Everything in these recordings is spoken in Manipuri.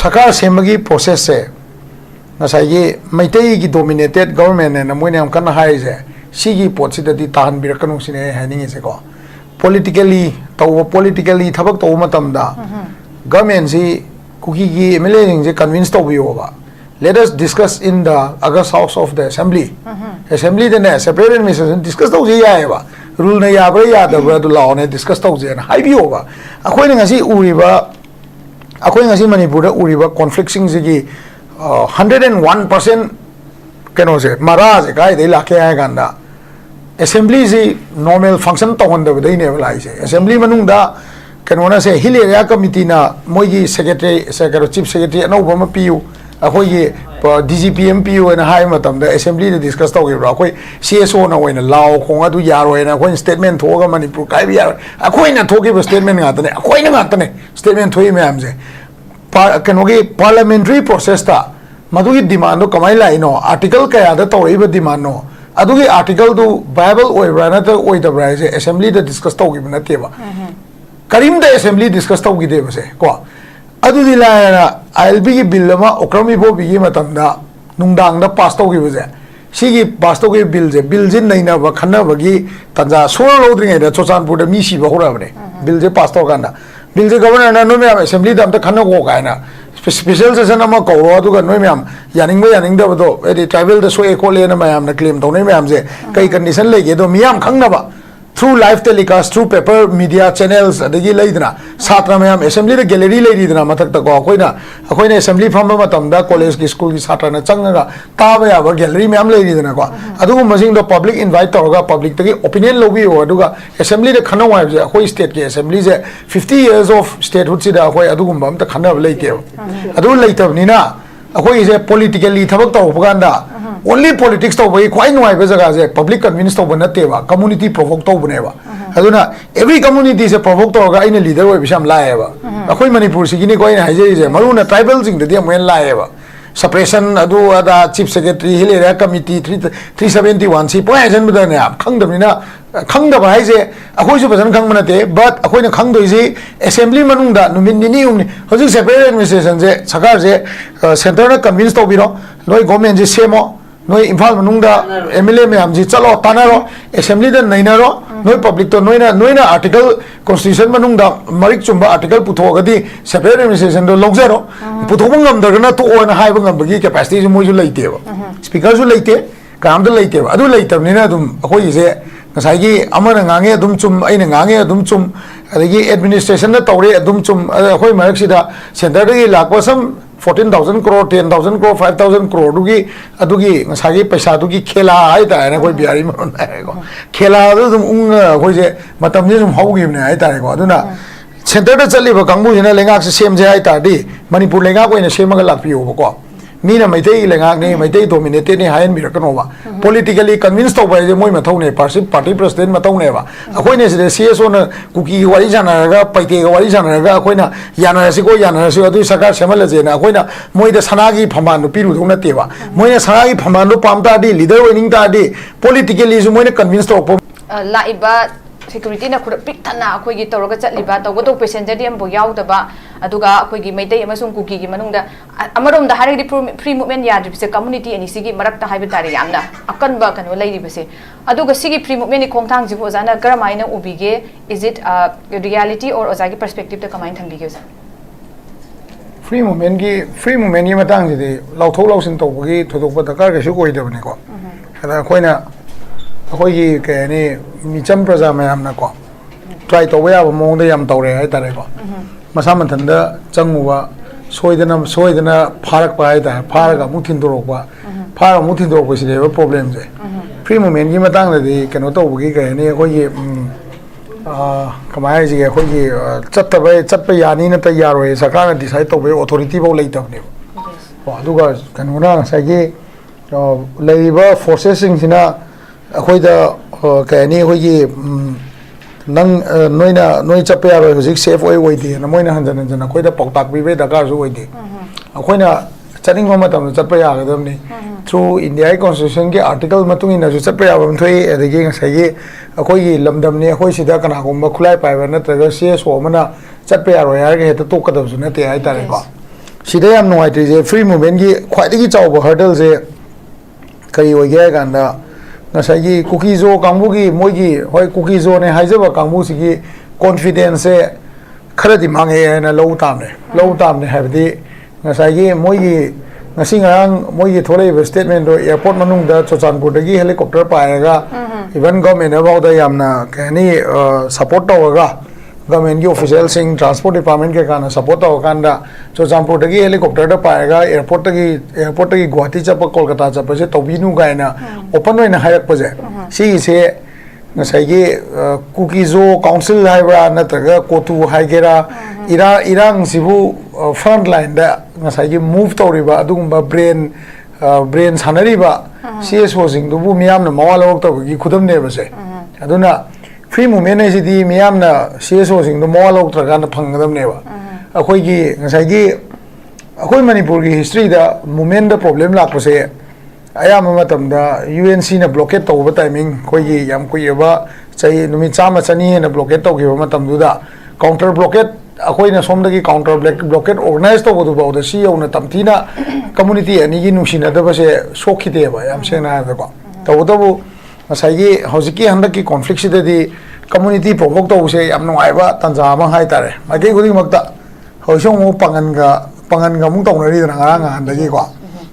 Sakar Semagi process Nasai Maitei dominated government and Ammonium Kana Haize, Sigi Potsida Tahan Birakanusine Hanning is a go. Politically, Tabak Tomatamda, government see Kuki Milling convinced of you over. Let us discuss in the August House of the Assembly. Assembly then separate missions discuss those Yava. Rule na Yabra, the word law and discuss those and high view over. According as he Uriba, according as he Manipur, Uriba conflicting Ziggy 101% can say Maraz, guy they lack Ganda. Assembly is normal function to one they never lie. Assembly Manunda can one say Hilaria Committee na Moyi Secretary, Chief Secretary, and Obama PU. Ahoy DGP MPU and high matam the assembly discussed over CSO na when Lao Konga to Yaro and a when statement to Manipur Kaibia. A coin and talk a statement at a coin at statement to him. Kanogi parliamentary process ta Madui demand Kamaila no article Kaya the Toriba demand no. Adugi article to Bible or another or the rise assembly that discussed over Nativa. Karim the assembly discussed over the Ko. Adu di la ILB Billama Okrami Bo Bigimatanda Nundang the Pasto gives it. She Pasto bills in Nina Vakana Vagi Tanza Solo loading at Sosan put a Mishi Bahurabne. Bills a Pasto Ganda. Bills the governor and no assembly them the Kanawokana. Special Sanama Koro to Ganwamiam, Yaning Yaning the tribal the Sway Kolian Mayam the claim to Namiamze, Kai condition like Edo Miam Kangaba. Through live telecast, through paper media channels, the Giladina, Satramam, Assembly, the gallery lady, the Matak Goina, Aquina Assembly from Matamda, College School, Satana Changa, Tava, gallery mam lady, the Naga. Adu Mazing the public invite Torga, public opinion lobby or Duga, Assembly the Kana, Hoi State Assembly, 50 years of statehood, Hoi Adugum, the Kana later. Adu later, Nina, Ahoy is a politically Tabak propaganda. Only politics to be quite no as a public convinced of Nateva, community provoked over never. Every community is a provoked or in a leader or Bisham Laiva. A Queen Manipur, Sigini Coin is a Maruna tribals in the Dam when Laiva. Suppression, Adu, Chief Secretary, Hilaria Committee 371, see, poison with the name, Kangdamina, Kangdabaise, a Hosu Person Kangmanate, but a Queen of Kangdo is Assembly Manunda, Numinium, Hosu separated Mrs. and Sakarze, Central convinced of Biro, Loi Gomen Semo. No Infal Manunda, Emile Mamji Chalo, Tanaro, Assembly the Nainaro, no public to Noina article, Constitution Manunda, Marik Chumba article Putogadi, separate administration to Logzero, Putomangam, the Rana to own high Bagi capacity modulative. Speakers will late, come the later, Adu later, Ninadum, Hoise, Kasagi, Amanange, Dumchum, Ainange, Dumchum, the administration, the Tori, Dumchum, Hoi Marxida, Centrally Lakwasam. 14,000 crore, 10,000 crore, 5,000 crore. Adugi, Sagi Pesadugi, Kela, I go be a Kela, Hoise, Matamnism Hogim, I Duna. Center the Saliva Kangu in a Lengax, same Jaitadi, Manipur Lenga in a Shemagalapi. Mina Maitei Lengani, Maitei dominated in high and Miracanova. Politically convinced of by the Moimatone, party president Matoneva. Acquaintance the CSO Cookie Warizanaga, Paite Warizanaga, Aquina, Yanasico, Yanasio, Saka Samalazena, Aquina, Moida Sanagi Pamano, Piru Nativa, Moina Sanagi Pamano Pamtadi, leader winning Tadi, politically is more convinced of Laiba. Security na kuda piktana akoi gi toroga chatliba tawgo passenger di ambo yaudaba aduga akoi gi meitei amasung kuki gi manungda amarom da hari free movement yadri se community ani sigi marakta haiba tari yamna akanba kanu lairi base aduga sigi free movement ni khongthang ji ozana garamaina ubige is it a reality or ozagi perspective ta kamain thambige sa free movement gi matang ji de lauthau lausin tawgi thodokba dakar ga su koi dabne ko ada koina Hoy Kani Micham Prazamayam ko. Try to wear a monday am tore, I tareko. Masamantanda, Changuva, Soidana, Park by the Paraga Mutindoropa, Para Mutindor was a problem. Primo men, Yimatanga, the Kanoto Giga, and Hoy Kamazi, Hoy Chapayani, Tayaro, Sakana decided to be authority later. Dugas, Kanuna, Sagi, labor forces in Ahoida Kani Hoyi Nang Noina Noi Chapia was safe way waiting, and a Moina Hansan and Aquida Potak, we read the cars waiting. Aquina chatting home at the Chapia through in the Constitution article Matungin as Chapia and the Gang Saye, Akoyi Lamdamne, Hoishidakana, Makulai, Pivana, CS, Womana, Chapia, Royal, the Toka of Zunati, I sida yam nuai je free movement gi khwai gi chaw hurdle je kai oi ge gan da na sai gi cookie zo kangbu gi moi gi hoi cookie zo ne hai ba kangbu si gi confidence se khara di mange na low tam ne have di na sai gi moi gi na singang moi gi thole statement do airport manung da chochanpur da gi helicopter pa ga even government about da yam na kani support to ga government official sing transport department ke kana support to kanda chochanpur da gi helicopter da pa ga airport gi Guwahati chapa Kolkata chapa je tobinu ga na open hoina hayak pa je si se na sai gi cookie zo council haibra na taga kotu haigera irang sibu front line da na sai gi move to riba adugumba brain sanari ba CSO sing du bu miyam na mawala wak to gi khudam ne ba se aduna free movement ne si di miyam na CSO sing du mawala wak tra ga na phangdam ne ba akhoi gi ngasai gi akhoi manipur gi history da movement da problem lak pa se ayam matam da UNC na blockade to ba timing khoi gi yam kui ba chai numi chama chani na blockade to gi ba matam du da counter blockade akhoi na som da gi counter blockade organize to bu ba da CEO na tamtina community ani gi nusina da ba se sokhite ba yam se na da ko to bu ngasai gi hojiki handa ki conflict si da di community provoke to se yam ngai ba tanja ma hai tare ma ge gudi makta hoisong mu pangan ga mu tong ri na nga nga da gi ko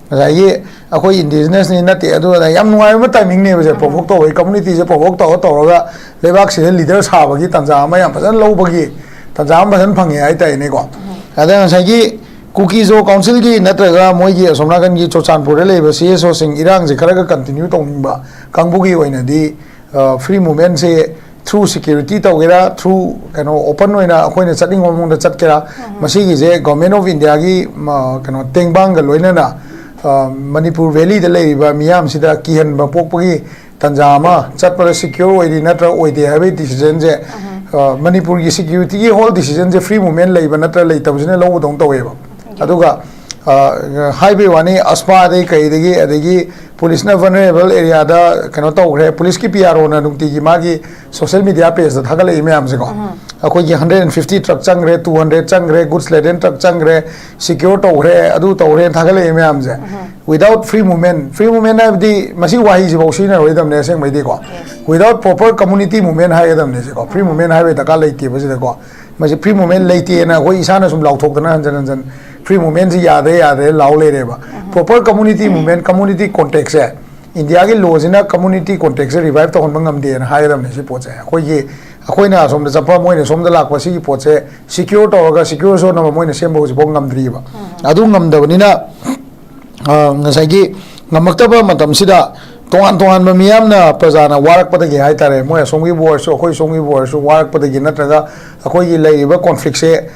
ngasai gi akhoi indigenous ni na te adu da yam ngai ma timing ne ba se provoke to community se provoke to ga lebak se leader sa ba gi tanja ma yam pasan lo ba gi tanja ma san phangi ai tai ne ko ada ngasai gi cookie zo council gi natraga moi gi somna kan gi chochanpur le ba CSO sing irang je khara ga continue tong ba kangbu gi oina di free movement se through security to gera through kano open oina akoina chatting ngomong da chat kera masi gi je government of India gi kano tengbang ga loina na Manipur Valley da le ba miyam sida kihan ba pok gi tanjama chat par secure oi natra oi de have decision je Manipur gi security gi whole decision je free movement le ba natra le tabjine lo dong to we ba aduga highway wani aspa de kai de police na vulnerable area da kano to gre police ki PRO na nungti gi magi social media page da thagale ime am se ko akoi gi 150 truck chang re 200 chang re goods laden truck chang re secure to gre adu to re thagale ime am je without free movement na di masi wahi ji bo sina redam ne seng mai de ko without proper community movement ha edam ne se ko free movement highway da ka leiti ba se ko masi free movement leiti na hoi isana sum lau thok da na jan free movement ji yade lao le re ba proper community movement community context है India के laws ina community context से revive तो हम ngam de na hai dam ne si pot है कोई ना सोम द जपा मोइ ने सोम द लाक पसी pot से secure तो होगा secure so ना मोइ ने सेम बहु बो ngam द्री बा अदु ngam द बनी ना ngasai gi ngamakta matam sida tongan ma miyam na prajana warak pada gi hai tare moi songi bor so khoi songi bor so warak pada gi natraga akhoi gi lai ba conflict se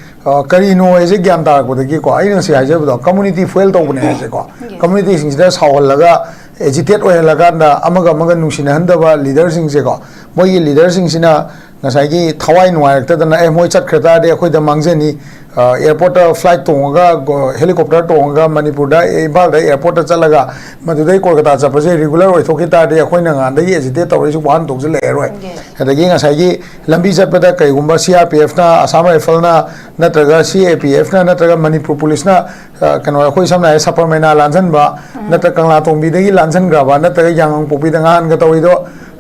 kari no ese gyam ta ko de ko ai na se ai je ba community fuel to bune ase ko community sing da sawal laga agitate oil laga na amaga nusina handa ba leader sing se ko moi gi leader sing sina ngasai gi thawai nuai ta da na moi chat khata de akhoi da mangje ni airport flight tonga helicopter tonga manipur da ibal da airport chalaga madudai kolkata cha pase regular oi thokita de akhoi na ngan da gi agitate to ri su wan tok le roi da gi ngasai gi lambi chat pada kai gumba CRPF na Assam Rifle na natraga CAPF na natraga Manipur police na kano akhoi samna sapar maina lanjan ba natraga kangla tongbi de gi lanjan gra ba natraga yang popi da ngan ga to do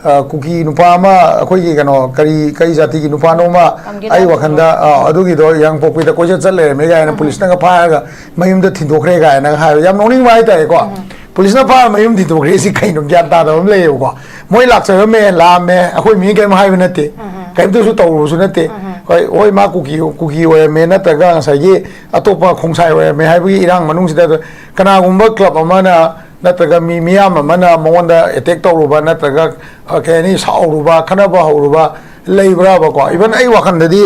cookie nupa ma akhoi gi kano kari jati gi nupa no ma ai wakhanda adu gi do yang popi da ko je chale me ga na police na ga pha ga mayum da thindokre ga na ha yam noning mai tai ko police na pha mayum thindokre si kai no gyan ta da le ko moi lak sa me la me akhoi mi kai ma hai na te kai to su to su na te oi ma cookie we me na ta ga sa gi atopa khongsai we me hai bi irang manung si da kana gumba club amana natraga miyam amana monda attack to ruba natraga kani sao ruba khana ba ho ruba leibra ba ko even ai wakhan da di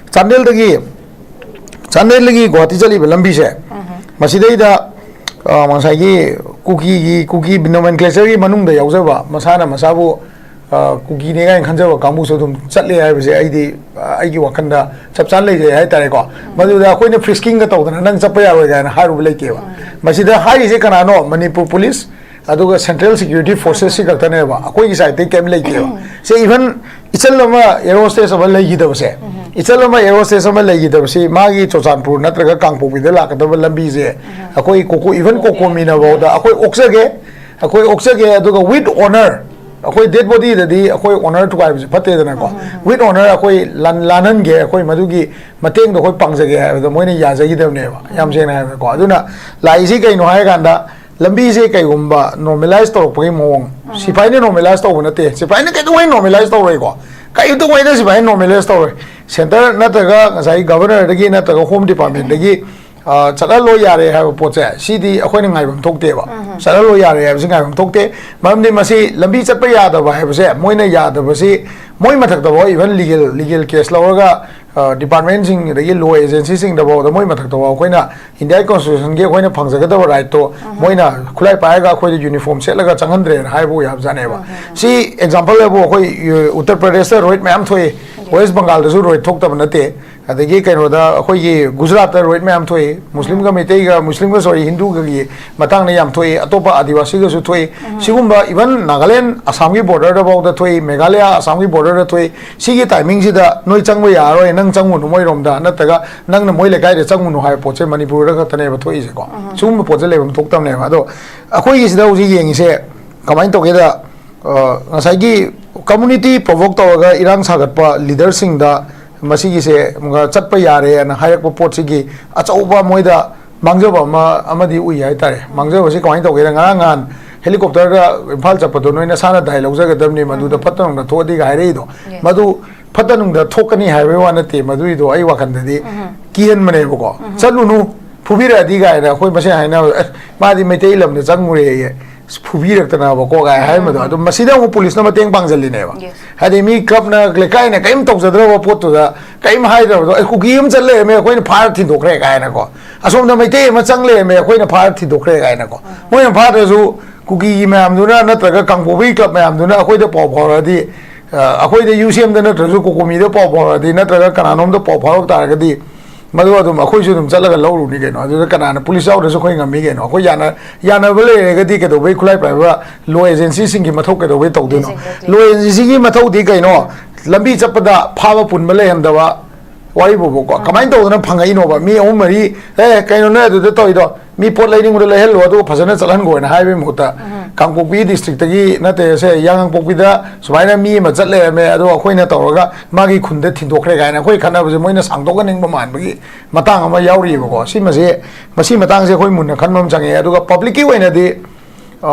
channel lagi Guwahati chali lambi se masidai da masai gi cookie nomenclature gi manung da yauja ba masana masabu cookie ne ga khanja ba kamu so dum chatle hai ba se ai di ai gi wakhan da chap chan le je hai tare ko madu da koi ne frisking ga to da nang chap ya ga na haru le ke ba masida hai se kana no Manipur police aduga central security forces si kakta ne ba akoi gi side te kem lei ke ba se even ichalama aerospace aba lei gi da se ichalama aerospace aba lei gi da se magi chochanpur natraga kangpo bi da la ka da lambi je akoi koko even koko mina ba da akoi oksage aduga with honor akoi dead body da di akoi honor to kai phatte da na ko with honor akoi lanan ge akoi madugi mateng da akoi pangjage ha da moine ya jagi da ne ba yam se na ko aduna lai si kai no hai ganda lambi se kai gumba normalize to poi mong sipai ne normalize to na te sipai ne kai to normalize to roi ko kai to wai da sipai normalize to roi center na ta ga sai governor da gi na ta ga home department da gi chala lo yare ha po che cd akhoi ne ngai bam thok te ba chala lo yare ha ngai bam thok te mam ni masi lambi chat pa ya da ba ha se moi na ya da ba si moi ma thak da ba even legal case lo ga department sing da gi law agency sing da ba da moi ma thak da ba khoi na india constitution ge khoi na phang jaga da ba right to moi na khulai pa ga khoi uniform set la ga changan dre hai bo ya jane ba si example le bo khoi uttar pradesh roid mam thoi west bengal da su roid thok ta ba na te adagi kaino da khoi gujarat da roid mam thoi muslim ga metai ga muslim ga sorry hindu ga gi matang na yam thoi atopa adivasi ga su thoi sigumba even nagaland assam gi border da ba da thoi meghalaya assam gi border da thoi sigi timing si da noi changwa ya roi nang changmu moi rom da na ta ga nang na moi le kai de changmu no hai po che manipur da ka tane ba thoi se ko sum po che le bam thok tam ne ba do akhoi gi sida uji yeng se kamain to ge da ngasai gi community provoke to ga irang sagat pa leader sing da masigi se chatpa yare na hayak po pot sigi achauba moida mangjaba ma amadi ui hai tare mangjaba si kain to ge nga ngan helicopter ga imphal chapa do noina sana dai log jaga damni madu da phatanung da thodi ga hai do madu phatanung da thokani hai we wa na te madu do ai wa kan da di kihen mane ko chalunu phubira di ga na khoi mase hai na ma di metei lam da changure ye phubira ta na ba ko ga hai ma do masida ko police na mateng pangjali ne ba hadi mi club na lekai na kaim tok jadra ba pot da kaim hai da do ku gim challe me khoi na phar thi dokre ga na ko asom na metei ma changle me khoi na phar thi dokre ga na ko moi na phar da su kuki ma'am duna natraga kangpobi club ma'am duna akhoi da paw phawra di akhoi da UCM da natraga kokomi da paw phawra di natraga kananom da paw phawra ta ga di madu adum akhoi su dum chalaga lawru ni ge no adu kanana police out da su khoi ngami ge no akhoi yana bele ga di ke do bai khulai pa ba law agency sing gi mathok ke do bai tau du no law agency gi mathok di ge no lambi chapada phawa pun male ham da ba wai bo ko kamai to na phangai no ba mi om mari kai no na du da toy do mi pot lai ning le hel lo do phasana chalan go na hai be muta kangpopi district gi na te se yang pokpi da subaina mi ma chatle me ado akhoi na tawra magi khun da thindokre ga na khoi khana ba moi na sangdok ga ning ba man ba gi matang ama yauri ba ko si masi matang se khoi mun na khan mam change ado ga public ki wena di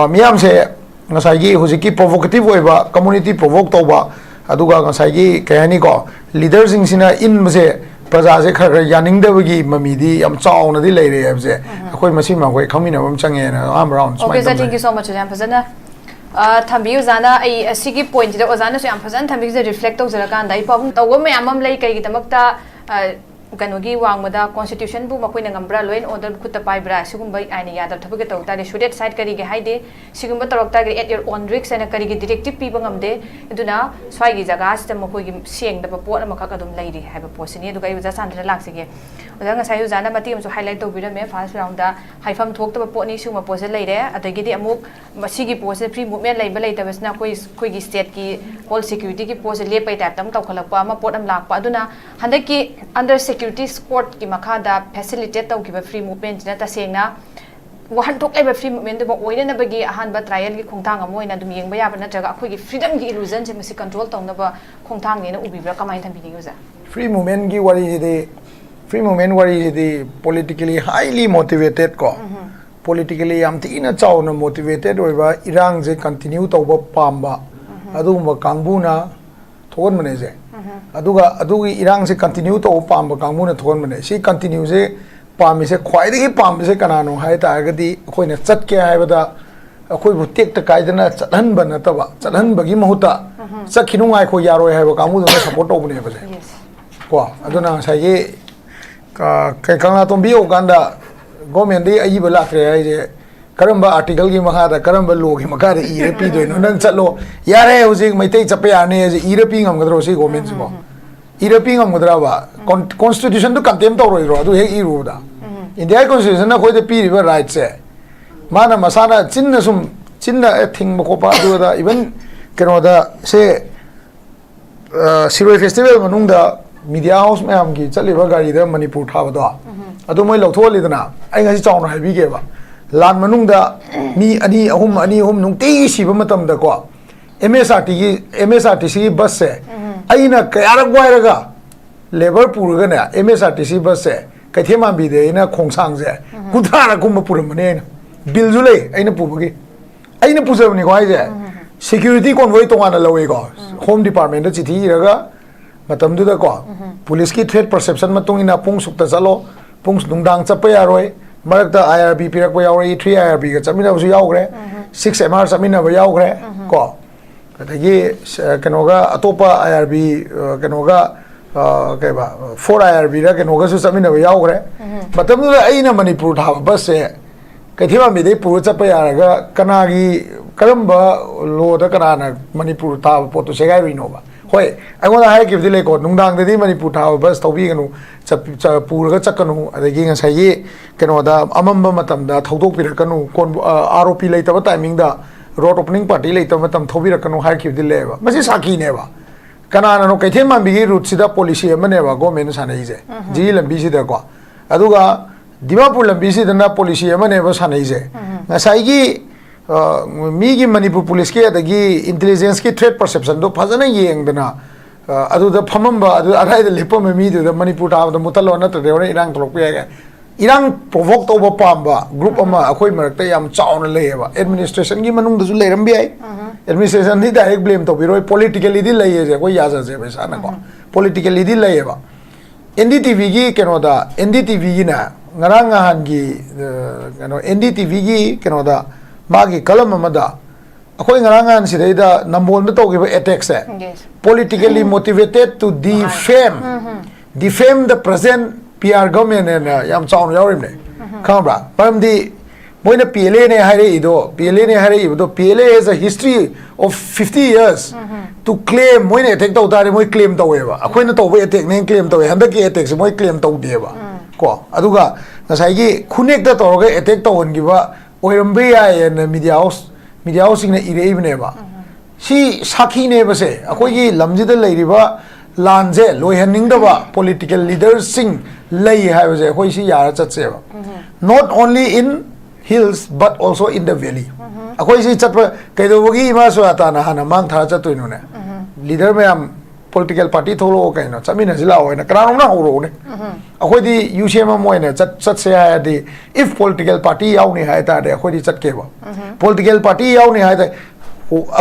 miyam se ngasai gi huji ki provocative way ba community provoke to ba ado ga ngasai gi kahani ko leaders sing sina in se praja se khar yaning da gi mamidi am chaw na di lei re ab se akhoi masi ma khoi khamina bam change na am round okay sir thank you so much jam phazana thambiu zana ai asigi point da ozana so am phazan thambiu je reflect to zara kan dai pam taw me amam lei kai gi tamakta kanogi wangmada constitution bu makoina ngambra loin order khutta paibra sigumba aini yada thabuge tawta de shuded side kari ge haide sigumba tarokta ge at your own risk and kari ge directive pi bangamde iduna swai gi jaga sta makoi gi sieng da pot amaka kadum lairi haiba posini du ga uja sandra laksige uja nga sai uja na mati am so highlight to bira me first round da haifam thokta ba potni suma pose laire adagi di amuk masigi pose free movement laiba laita basna koi gi state ki whole security ki pose le pai tap tam tawkhalakpa ma pot am lakpa aduna handaki under security court ki makada facilitate tau ki free movement na ta sengna wahan tok leba free movement ba oina na bagi ahan ba trial gi khongthang amoina dum yengba ya ba na jaga akhoi gi freedom gi illusion je masi control tong na ba khongthang ne na ubibra kamai tham bi user free movement gi wari de politically highly motivated ko politically am tina chaw na motivated oiba irang je continue to ba pamba adu ma kangbuna thon mane je adugi irang se continue to pamba kangmuna thon mane si continue se pami se khwai de pam se kanano hai ta ga di khoi na chat ke hai bada khoi bu tek ta kai dana chathan ban na ta ba chathan bagi mahuta chakhinu ngai kho yaroi hai ba kamu do support to bune ba se ko aduna sai ge kai kangla tombi o ganda government de ayi ba lakre hai je karamba article gi makha da karamba law gi makha da ire pi do no nan chatlo yare hojik maitai chape ane je ire pi ngam gadro si government ko ire pi ngam gadra ba constitution to contempt to ro do he iru da india constitution na khoi de pi ri ba right se mana masana chin na sum Chinna thing मकोपा दुदा even केनोदा से सिरोई फेस्टिवल मनुंगदा मीडिया हाउस में हमकी चलिबा गाड़ी दा मणिपुर थाबदो अदो मोय लौथोलिदना आई ngasi चाउना हाइबिगेबा लान मनुंगदा मी अनि अहुम नुंगती सिबा मतमदा को MSRTC बस से अइना कयारक वायरगा लेबर पुरगना MSRTC बस से कैथेमा बिदे इना खोंसांग से कुथारा कुम पुरमने बिल जुले अइना पुबगी अइना पुजबनी को आइजे सिक्योरिटी कॉन्वॉय तोंगाना लवेगो होम डिपार्टमेंट दा चिठी इरगा मतमदुदा को पुलिस की थ्रेट परसेप्शन मतुंगिना पुंग सुक्ता चलो पुंग नुंगदांग चप्पा यारोय मरकता IRB पिरकवा यावरे 3 IRB का चमिनाबसु यावग्रे 6 MR चमिनाबा यावग्रे को अदगी कनोगा अतोपा IRB कनोगा केबा 4 IRB रा कनोगा सु चमिनाबा यावग्रे मतमदुदा अइना मणिपुर थाबा बस से कैथेमा मिदे पुरु चप्पा यारगा कनागी करम्बा लोदा कनाना मणिपुर थाबा पोतो सेगाइरिनोबा होय अगोना हाय गिफ्ट दिले को नुंगदांग दे मणिपुर थाबा बस तौबी गनु पुरगा चकनु अदगी ngसाई कनोदा अमम्बा मतमदा थौदोक पिरकनु कोन ROP लेतबा टाइमिंग दा रोड ओपनिंग पार्टी लेतबा मतम थौबिरकनु हाय गिफ्ट दिलेबा मसी साकी नेबा कनाना नो कैथेमा बिगी रूट सिदा पॉलिसी अमनेबा गवर्नमेंट सानैजे जी लंबी सिदा को अदुगा दिमापुर लंबी सिदा पॉलिसी अमनेबा सानैजे ngसाई मीगी मणिपुर पुलिस के अदगी इंटेलिजेंस की थ्रेट परसेप्शन दो फजना येंगदना अदुदा फमंबा अदु अराइद लेपम मीदुदा मणिपुर ताबदा मुतलो नतदे होने इरांग तोलक यागा इरांग प्रोवोक तोबा पाम्बा ग्रुप अमा अखोय मरकता याम चाउना लेयबा एडमिनिस्ट्रेशन की मनुंग दसु लेरम बियाई एडमिनिस्ट्रेशन दी डायरेक्ट ब्लेम तोबिरोय पॉलिटिकली दी लेये जे कोई याजाजे बेसाना को पॉलिटिकली दी लेयबा NDTV की केनोदा NDTV की ना ngarang ngahan gi NDTV gi केनोदा मागी कलम अमदा अखोई ngrangan sidaida nambol na tawgiba attacks politically motivated to defame the present PR government and yam chaun yawrimne khambra paramdi moina PLA ne hare ido PLA has a history of 50 years to claim moina attack taw dare moi claim taweba akhoi na tawba attack ne claim tawe handaki attack se moi claim taw deba ko aduga ngasai gi khunek da tawga attack tawon giba oirambe ya media house Singh इरेबनेबा सी साखी नेबसे अखोगी लमजिद लेरिबा लानजे लोयहनिंगदबा पॉलिटिकल लीडर्स सिंह लई हाइबजे अखोई सी यारा चतसेबा not only in hills but also in the valley अखोई सी चतप कैदोबगी इमा सुआता ना हाना मांग थारा चतुइनुने लीडर में हम political party tholo kaino chamina jila hoina kranong na horo ne akhoi di UCM moina chat se ha di if political party yauni hai ta de akhoi di chat ke ba political party yauni hai ta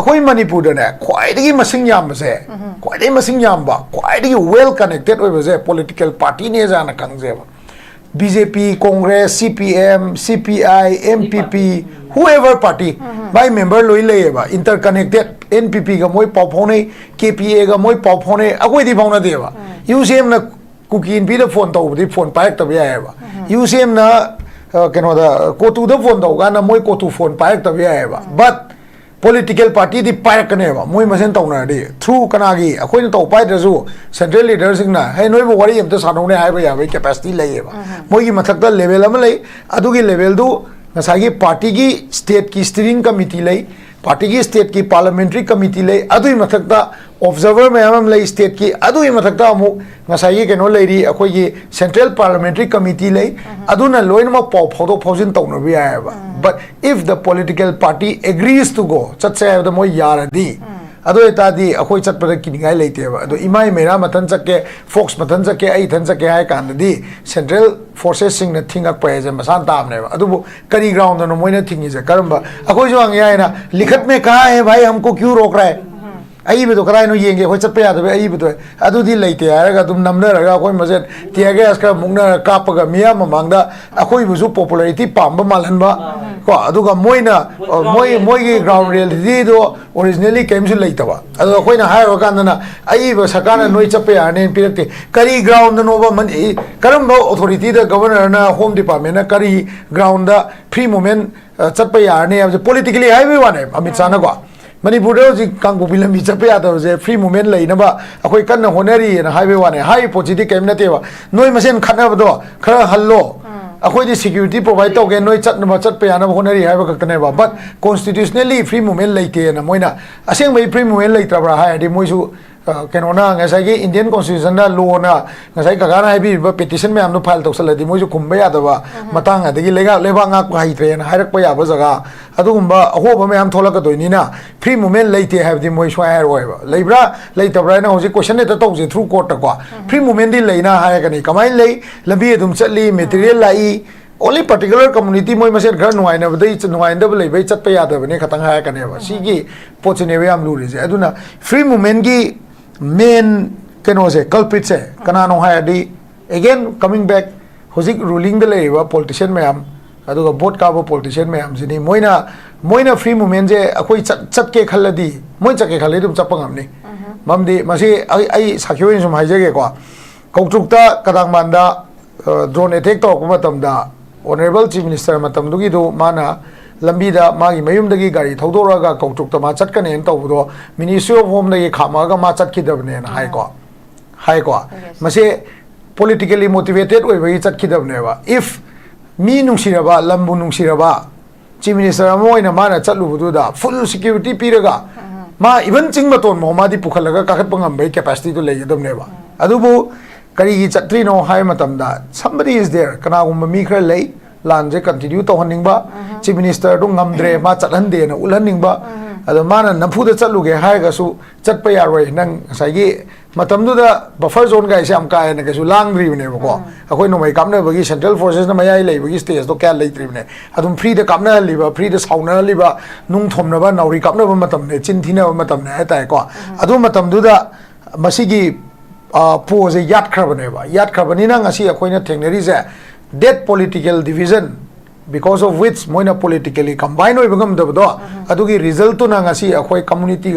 akhoi manipur de ne khwai dagi masing yam se khwai dagi masing yam ba khwai dagi well connected oi ba se political party ne jana kang je ba BJP Congress CPM CPI MPP whoever party by member loi leba interconnected NPP ga moi pau phone KPA ga moi pau phone agoi di phone de ba UCM na kukin bi da phone taw di phone paik ta ya ba UCM na keno da kotu da phone taw ga na moi kotu phone paik ta ya ba but political party di paik ne ba moi masen taw na di through kana gi akoi na taw pai da zu central leaders na hey noi bo wari am ta sanu ne hai ba ya ba capacity lai ba moi gi mathak da level am lai adu gi level du ngasagi party ki state ki steering committee lai party ki state ki parliamentary committee lai adui mathakta observer mayam lai state ki adui mathakta amu ngasagi keno lairi akoi gi central parliamentary committee lai aduna loinma pau photo phojin tawna bi ayaba but if the political party agrees to go chatse the moy yaradi ado eta di akoi chatpada kiningai leite ba ado imai mera mathan chakke fox mathan chakke ai than chakke hai kan di central forces sing na thingak pa je masan tam ne ba adu kari ground no moina thingi je karamba akoi jo ang yai na likhat mein kaha hai bhai humko kyun rok raha hai ai be to karai no yenge khoi chatpa ya de ai be to adu di leite ya ga dum namna ra ga khoi maset tiage aska mungna kap ga miya mamangda akoi bu su popularity pamba malan ba ko adu ga moina moi gi ground reality do originally came to leite ba adu khoi na hai wa kan na ai ba sakana noi chappa ya ne pirakte kari ground no ba man karam ba authority da governor na home department na kari ground da free movement chappa ya ne politically hai we one amit sana ko Manipur ji kangbu bilam bi chapya da je free movement lai na ba akoi kan na honari na highway one high positive kem na te ba noi masen khana ba do khara hallo अखोई सिक्योरिटी प्रोवाइड तौगे नोई चट याना होनरी है खतने बट कॉन्स्टिट्यूशनली फ्री मूवमेंट लेते ना मोइना असेंग फ्री मूवमेंट लेत्रब्रा है मोइसु कहोना इंडियन कॉन्स्टिट्यूशन लोना कगाना है पेटिशन मैम फाइल तौसलदी मोइसु खुंब यादव मतंग लेबाक हाइट्रेन हाइरप याब जगह अहोब मैम थोलकदोनीना फ्री मूवमेंट लेते है मोई स्वाइब लेब्रा लेतब्रा हौजी क्वेश्चन हेक्ट तौजे थ्रू कोर्ट को फ्री मूवमेंट लेना है कमाई लंबी अदुम चली मेटेरियल लाई ओनली पर्टिकुलर कम्युनिटी मोई मसेन घर नुआइनदब लेबै चटप यादबने खतंग हायकनेबा सिगी पोचने याम लूरिजे अदुना फ्री मूवमेंट की मेन कनोसे कल्पिट से कनानो हायदी अगेन कमिंग बैक होजिक रूलिंग द लेबा पॉलिटिशियन मैम अदुगा वोट काबो पॉलिटिशियन मैम जिनी मोइना फ्री मूवमेंट जे अखोई चटके खल्लदी मोइ चटके खल्ले दुम चप्प ngамni ममदी मसे आई साखियोइन सुम हाइजेगे को कौट्रुक्ता कदांगमानदा ड्रोन अटैक तौरक मतमदा ऑनरेबल चीफ मिनिस्टर मतमदुगी दो माना लंबीदा मागी मयुमदगी गाड़ी थौदोरगा कौट्रुक्ता मा चटकने तौबदो मिनिस्ट्री ऑफ होम दगी खामागा मा चटखिदबने हाइको मसे पॉलिटिकली मोटिवेटेड ओइबगी चटखिदबनेबा इफ मी नुंसिरबा लंबु नुंसिरबा चीफ मिनिस्टर अमोइना माना चटलुबदुदा फुल सिक्योरिटी पीरगा मा इवन चिंगमतोन मोमादी पुखलगा काखतप ngambei capacity तो लेगदबनेबा अदुबु करीगी चट्रीनो हाय मतमदा somebody is there कनागुम मी खर लई लांजे कंटिन्यू तौहनिंगबा चीफ मिनिस्टर दो ngамद्रे मा चटहनदे न उलहनिंगबा अदो माना नफुदा चलुगे हायगसु चटप यारोय नंग साइगी मतमदुदा बफर जोन गाइसे हम काय न कसु लांग्रिबनेबको अखोय नोमै कामनबगी सेंट्रल फोर्सेस न मयाई लेबगी स्टेज तो क्या लेत्रिबने अदुम फ्री द कामना लिबा फ्री द साउना लिबा नुंग थोमनबा नौरी कामनबा मतमने चिंथिनबा मतमने हायतायको अदु मतमदुदा मसिगी पोजे याद खरबनीना ngasi अखोयना थेंगनरीजे that political division because of which moina politically combine oi bagam dabdo adugi result to na ngasi akhoi community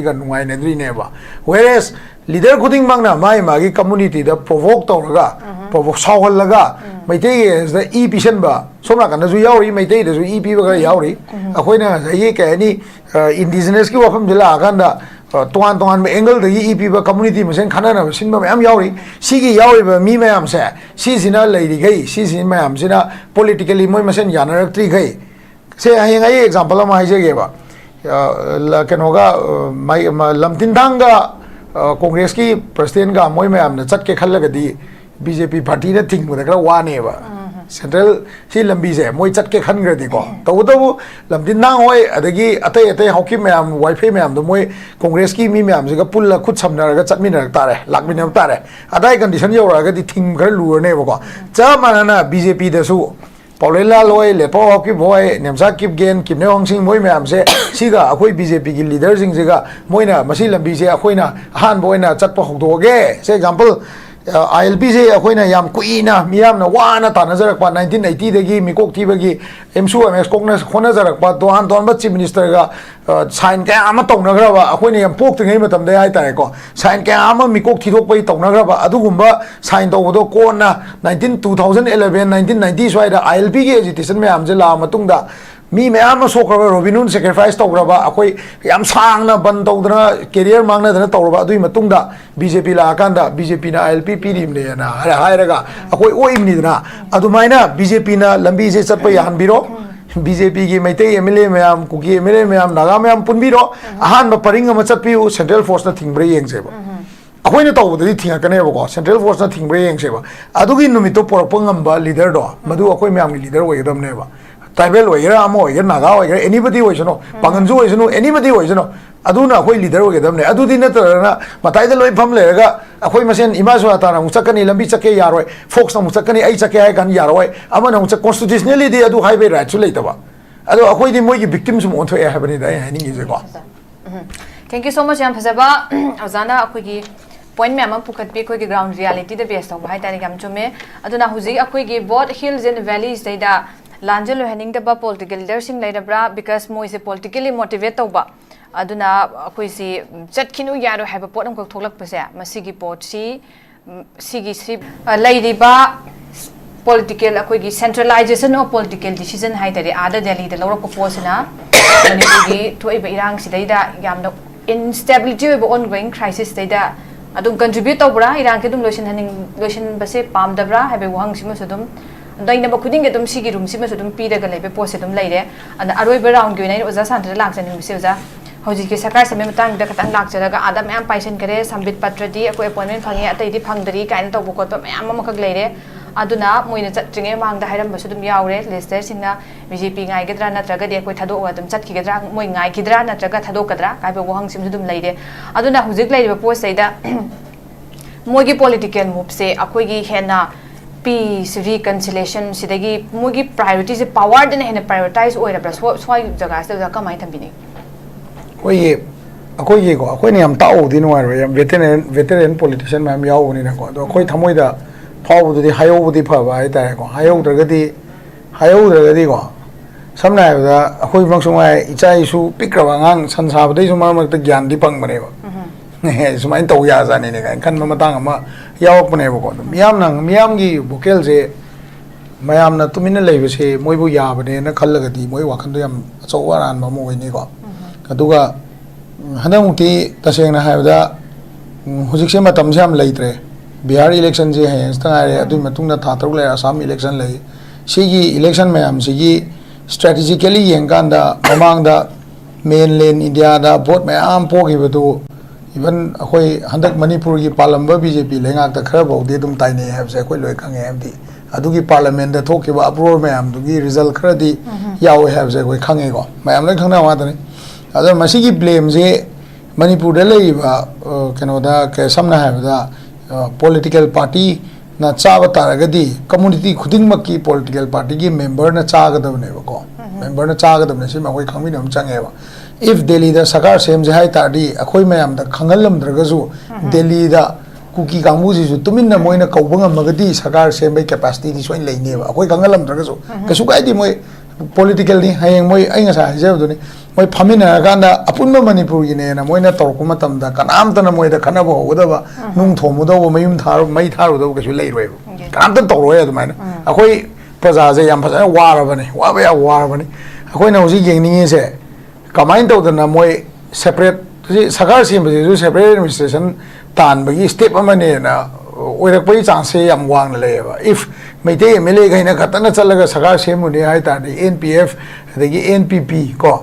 ga nungai ne dri ne ba whereas leader khuding mangna mai magi community da provoke tawraga provoke sawhal laga maitei is the e pisan ba somna kan ju yauri maitei da ju e pi ba yauri akhoi na ye ka ni indigenous ki wafam jila aganda तोान एंगल इपीब कम्युनिटी मसें खाना सिंब मैम यावरी सिगी यावरीब मी मैम से सिना लेरीगई सिसी मैम सिना पॉलिटिकली मोय मसें यानरक्ट्रीगई से हयें आई एग्जांपल अमा हाइजेगेबा कनोगा लमतिनदांगा कांग्रेस की प्रेसिडेंट गा मोय मैम न चटके खल्लगदी बीजेपी पार्टी ने थिंगबदा खरा वानेबा सेंट्रल सी लंबी से मोई चटके खनग्रदीको तौदबु लमदिनांग होय अदगी अतै अतै हौकी मैम वाइफाई मैम दो मोई कांग्रेस की मी मैम से पुल्ला खुद समनरगा चटमिनर तारे लाकमिनर तारे अदाई कंडीशन योरागदी थिंग खर लुरनेबको चा मानना बीजेपी दसु पौलेला लोय लेपो हौकी भोय नेमसा किप गेन किपने होंगसिंग मोई मैम से सिगा अखोई बीजेपी की लीडर सिंग सेगा मोइना मसी लंबी से अखोइना अहान बोइना चटप होदोगे से एग्जांपल ILP से अखोइना याम कुइना मियाम न वाना तानजरकपा 1980 दगी मिकोक थीबगी एमसु एमएस कोकनस खोनजरकपा तोहान तोन चीफ मिनिस्टर गा साइन क्या आमा तौनग्रबा अखोइना याम पोक्तङै मतमदे हाइतारेको साइन क्या आमा मिकोक थीदोकपै तौनग्रबा अदुगुम्बा साइन तौबदो कोना 2011 1990 स्वाइदा ILP की एजिटेशन में हमजे ला मतुंगदा मी मैम सोखरबा रोबिनून सेक्रीफाइस तौरबा अखोई याम सांगना बंद तौदना कैरियर मांगना तौरबा अदुई मतुंगदा बीजेपी लाकांदा बीजेपी ना ILP पीरिमने ना हायरगा अखोई ओइमनिदना अदुमाइना बीजेपी ना लंबी से चटप यानबिरो बीजेपी की मैते MLA मैम कुकी MLA मैम नागा मैम पुनबिरो अहान परिंग अमा चटपिउ सेंट्रल फोर्स ना थिंगब्रे येंगसेबा अखोइना तौबदि थिंगकनेबको सेंट्रल फोर्स ना थिंगब्रे येंगसेबा अदुगी नुमितो पोरपंग ngamba लीडर दो मदु अखोइ मैम की लीडर ओइगदमनेबा ट्राइबल होइगरा अमो होइगरा नागा होइगरा एनीबडी होइसनो पांगनजु होइसनो एनीबडी होइसनो अदुना अखोइ लीडर होइगदमने अदुदि नतरना मताइदा लोइ फम लेरगा अखोइ मसेन इमासु आताना मुचकनी लंबी चके यारोय फोक्स ना मुचकनी आई चके हाय गन यारोय अमना मुचक कॉन्स्टिट्यूशनली दि अदु हाइवे राइट सु लेतबा अदु अखोइ दि मोइगी विक्टिम्स मो थोय हाबनी दाय हाइनिंग इजेको थैंक यू सो मच याम फजबा अजाना अखोइगी पॉइंट में हम पुखत भी ग्राउंड रियलिटी द बेस तब हाई तारीख हम चुमे अदुना हुजी अखोइगी बोथ हिल्स एंड वैलीज देदा लांजल हनिंग दबा पॉलिटिकल लीडर सिंग लेदब्रा बिकॉज मोइ से पॉलिटिकली मोटिवेट तौबा अदुना अखोइ सी चटखिनु यारो हैब पोट अमक थोलकपसे मसिगी पोट सी लेदिबा पॉलिटिकल अखोइगी सेंट्रलाइजेशन ऑफ पॉलिटिकल डिसीजन हाई तारी आदा दिल्ली द लौरक पोसना मनिपुरी थोइबा इरांग सिदैदा यामना इनस्टेबिलिटी ऑफ ऑनगोइंग क्राइसिस दैदा अदुम कंट्रीब्यूट तौबरा इरांग के दुम लोशन बसे पामदब्रा हैबे वहंग सिमस अदुम दैना खुदिंग एकदम सिगी रूम सिम सुदम पीरगा लेबे पोस्ट एकदम लेरे अन अरोइबे राउंड गे नै ओजा सान्थरा लाक्चनि मिसे ओजा हौजिके सरकार समे मतंग द खतंग लाक्चरगा आदा मैम पाइसन करे संबित पत्र दी अको अपॉइंटमेंट फंगे अतैदि फंगदरी काइन तौब कोत मैम मखक लेरे अदुना मोइना चट्रिंगे मांगदा हाइरम बसु दुम यावरे लिस्टर सिंगना बीजेपी गाइगद्रा नत्रगा दे कोइ थादो अदम चटकिगद्रा मोइ गाइगिद्रा नत्रगा थादोकद्रा काइबे वहंग सिम दुम लेरे अदुना हुजिक लेरिबे पोस्ट सैदा मोइगी पॉलिटिकल मूव से अखोइगी हेना पीस रिकन्सिलेशन सिदगी मोइगी प्रायोरिटी से पावर देना हेना प्रायोरिटाइज ओइरब्रा स्वाइ जगह से जगह कमाइ थंबिनी कोई अखोइगी को अखोइने हम ताउ दिनो आरो यम वेटरन पॉलिटिशियन मैम यावनी ना को तो अखोइ थमोइदा फावदुदी हायोबुदी फबा हाइतारे को हायोद्रगदी को समना हाइबदा अखोइ बंगसुमाय इचा इशु पिक्रबा ngang संसाबदै सुमामक ज्ञान दि पंगबनेबा सुमाइन तौ या जाने ने kan खन मतंग अमा यावकपनेबा को मियाम की वोकल से मयामना तुमिन लेबसे मोइबु याबने न खल्लगदी मोइ वाखन याम अचौवारान ममो होइनी को अदुगा हनमुती तसेंगना हाइबदा हुजिकसे मतमसे हम लेत्रे बिहार इलेक्शन से है था तरुक ले असम इलेक्शन ले सिगी इलेक्शन मैम सिगी स्ट्रेटेजिकली येंगांदा ममांगदा मेनलैंड इंडिया दा वोट मैम पोगिबदु इवन अखोई हंदक मणिपुर की पालंब बीजेपी लेंगाक ता खरा बौदे दुम ताइने हैबसे अखोई लोय खंगे हैबदी अदुगी पार्लियामेंट दा थोकिबा अप्रोर मैम दुगी रिजल्ट खरादी यावे हैबसे अखोई खंगे को मैम लोय खंगना वादने अदर मसिगी ब्लेम से मणिपुर दा लेबा केनोदा के समना हैबदा पॉलिटिकल पार्टी ना चाब तारगदी कम्युनिटी खुदिंगमक की पॉलिटिकल पार्टी की मेंबर ना चागदबनेबको मेंबर ना चागदबने सिम अखोइ खंगमिनम चंगेबा इफ दिल्ली दा सरकार सेम जे हाइ तारदी अखोइ मयाम दा खंगलमद्रगजु दिल्ली दा कुकी कांगबुजिसु तुमिन्ना मोइना कौबंगमगदी सरकार सेम बै कैपेसिटी दि सोइन लेनेबा अखोइ खंगलमद्रगजु कसु काइदि मोइ पॉलिटिकल नि हयेंग मोइ अइंगा सा हाइजबदुनि मोइ फमिना गांदा अपुन्म मणिपुर गिने ना मोइना तोरकु मतमदा कनामतना मोइदा खनबो होदबा नुंग थोमुदबो मयुम थारो मई थारोदबो कसु लेइरोय कनामतन तोरोय अदुमाइना अखोइ प्रजा जे याम फजना वारबने वाबा या वारबने अखोइना होजि येंगनिंगे से कमाइन तौदना मोइ सेपरेट सरकार सेमबजे सेपरेट एडमिनिस्ट्रेशन तानबगी स्टेप अमने ना ओइरकपई चांसे याम वांग लेबा इफ मैते एमएलए गैना खतना चलगा सरकार सेमुने हाइ तादि एनपीएफ अदगी एनपीपी को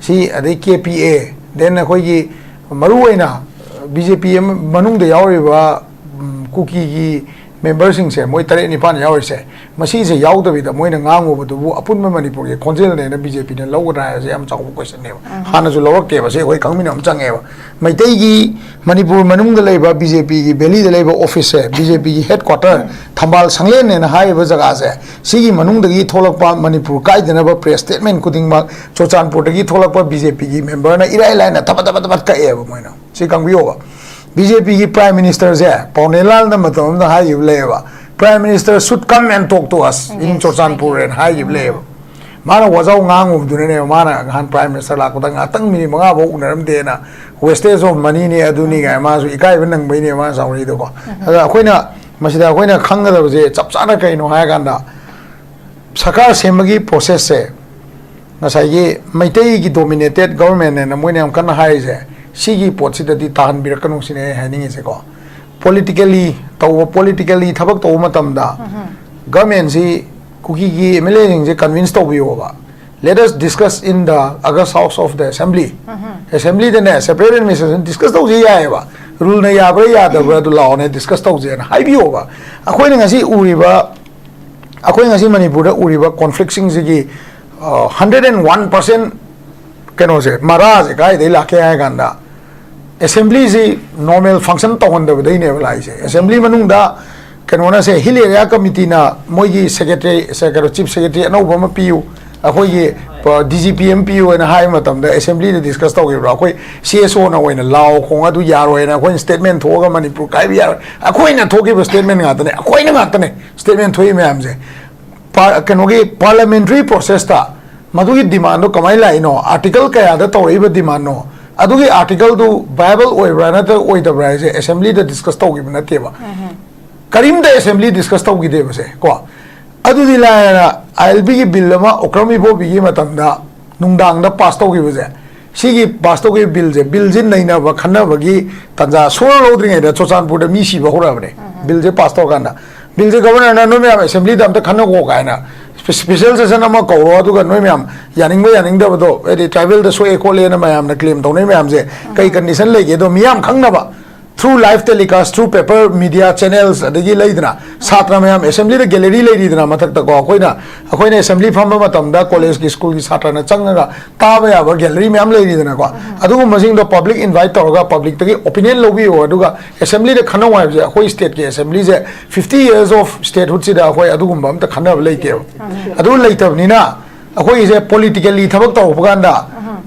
सी अदे केपीए देन अखोइगी मरुओइना बीजेपी मनुंग दे यावरिबा कुकी की मेंबर सिंह से मोइ तरे निपान यावरिसे मसी से यावदबिदा मोइना ngangobudu अपुन्म मणिपुर के खोंजेल ने बीजेपी ने लौगरा से हम चाउ क्वेश्चन ने हाना जो लौरके बसे होय खंगमिन हम चंगेबा मैतै की मणिपुर मनुंग द लेबा बीजेपी की बेली द लेबा ऑफिस से बीजेपी की हेडक्वार्टर थंबाल संगलेन ने हाइबा जगह से सिगी मनुंग दगी थोलकपा मणिपुर काइदनबा प्रेस स्टेटमेंट कुदिंगमा चोचानपुर दगी थोलकपा बीजेपी की मेंबर ना इराय लाइना थपत काएबा मोइना सि कंगबियोबा बीजेपी की प्राइम मिनिस्टर से पौनेलाल न मतम द हाइब लेबा prime minister should come and talk to us in Churachandpur and HYBE लेबा माना वजाव nganguduने माना हान प्राइम मिनिस्टर लाकोदा ngatang मिनि मंगा बो उनरम देना वेस्टेज ऑफ मनी ने अदुनी गा मासु इकाइब नंगबैने मा सावरि दो को अदा अखोइना मसिदा अखोइना खंगदबजे चपचाना कइनो हायगांदा सरकार सेमगी प्रोसेस से नसाइगे मैतै की डोमिनेटेड गवर्नमेंट ने मोइने हम कन हाइजे सिगी पोटसिददी ताहन बिरकनु सिने हाइनिंगे से को politically थबक तो मतमदा गवर्नमेंट सी कुकी की एमएलए से कन्विंस तो बियोबा let us discuss in the August House of the Assembly then separate administration discuss तो जी आएगा rule ने याबरे यादबरे तो लाओ ने discuss तो जी ना हाई बियोबा अखोई ने ऐसी मणिपुर उरीबा conflict सिंग से की 101% केनो से महाराज का इधर लाके आए गंदा Assembly से normal function तो होने दबे नहीं वाला इसे Assembly मनुंगा केनोना से हिल एरिया कमिटी ना मोई सेक्रेटरी चीफ सेक्रेटरी अनौबा म पियु अखोई DGPM पियु ना हाई मतम द Assembly ने डिस्कस तौगिब्रा अखोई CSO ना ओइना लाओ खोंग अदु यारोय ना अखोई स्टेटमेंट थोगा मणिपुर काई भी यार अखोई ना थोगिब स्टेटमेंट गातने अखोई ना गातने स्टेटमेंट थोई मैम से केनोगी पार्लियामेंट्री प्रोसेस ता मधुगी डिमांड दो कमाई लाइनो आर्टिकल कया द तौरिबा डिमांड नो अदुगी आर्टिकल दो वायबल ओइब्रा ना तो ओइदब्रा से Assembly द डिस्कस तौगिब नतेबा करीम द Assembly डिस्कस तौगिदे बसे को अदुदी लायना ILB की बिल मा ओक्रमी बो बिगी मतमदा नुंगदांग द पास तौगिबजे सिगी पास तौगि बिल जे नैना ब खन्ना बगी तंजा सोर रोद्रिङै द चोचानपुर द मिसी ब होराबने बिल जे पास तौगाना बिल से गवर्नर ना नो मैम असेंबली दम तक खनो को कायना स्पेशल सेशन अमा कौरो अदुगा no ma'am Yaning दबदो एदि tribal the सोए कोले ना मैम ना क्लेम तौने मैम से कई कंडीशन लेगे दो मियाम खंगनबा through live telecast through paper media channels adagi leidna satra mayam assembly the gallery leidna mathak ta ko akoina assembly phamba matam da college ki school ki satra na changa ta ba ya ba gallery mayam leidna ko adugu masing do public invite tawga public tagi opinion lobi o aduga assembly de khana wa je akoi state ki assembly je 50 years of statehood si da akoi adugu bam ta khana leite adu leitabni na akoi je politically thabak taw buganda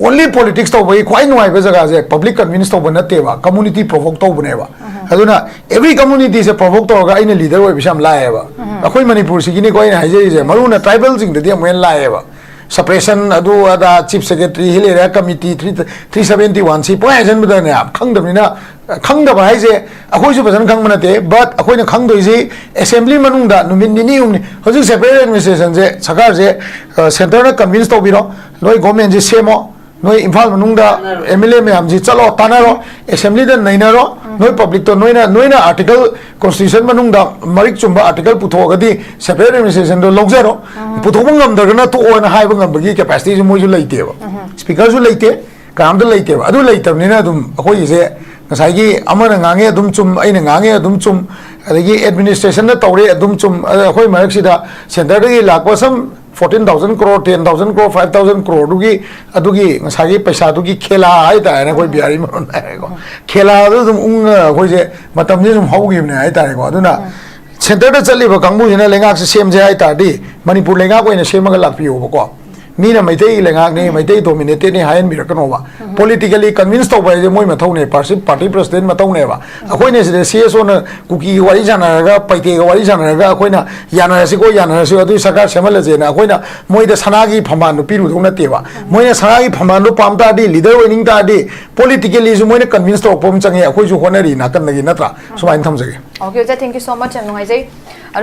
only politics to boy quite no I was a public convince to Bonateva, community provoked to Boneva. Aduna, every community is a provoked to in a leader with some lieva. A queen manipur, Sigini coin is a Maruna tribals in the dim when lieva. Suppression, Adu, Ada, Chief Secretary, Hill Committee 371, see poison with an app, Kangdamina, Kangda Baise, a Hosu Pasan Kangmanate, but a queen of Kangdo is assembly Manunda, Numinium, Hosu separate administration, Sakarze, Central convinced to Biro, no government is same. No Imphal Manungda MLA me amji chalo tanaro assembly da nainaro no public to noina article constitution manungda marik chumba article puthogadi separate administration do logjaro puthobangam dagana to ona haibangam bagi capacity mo ju leite ba speaker ju leite kam da leite ba adu leitabnina dum akoi je ngasai gi amana ngange dum chum aina ngange dum chum adagi administration na tawre dum chum akoi marik sida center gi lakwa sam 14,000 crore, 10,000 crore, 5,000 crore adugi ngasagi paisa adugi khela ai ta na koi biari mon ko khela adu koi je matam je haugi ne ai ta ko aduna center da chali ba kangbu ne lenga se sem je ai ta di manipur lenga ko ne semaga lakpi ho ko mina maitei lenga ne maitei dominated ne hain mir kano ba politically convinced to ba je moi mathau ne party president mathau ne ba akoi ne se CSO na kuki wari jana ga paite ga wari jana ga akoi na yana se ko yana se adu sakar semal je na akoi na moi da sanagi phaman nu piru thona te ba moi na sanagi phaman nu pamta di leader winning ta di politically ju moi ne convinced to pom change akoi ju honari na kan nagi natra so main tham jage okay thank you so much and ngai jai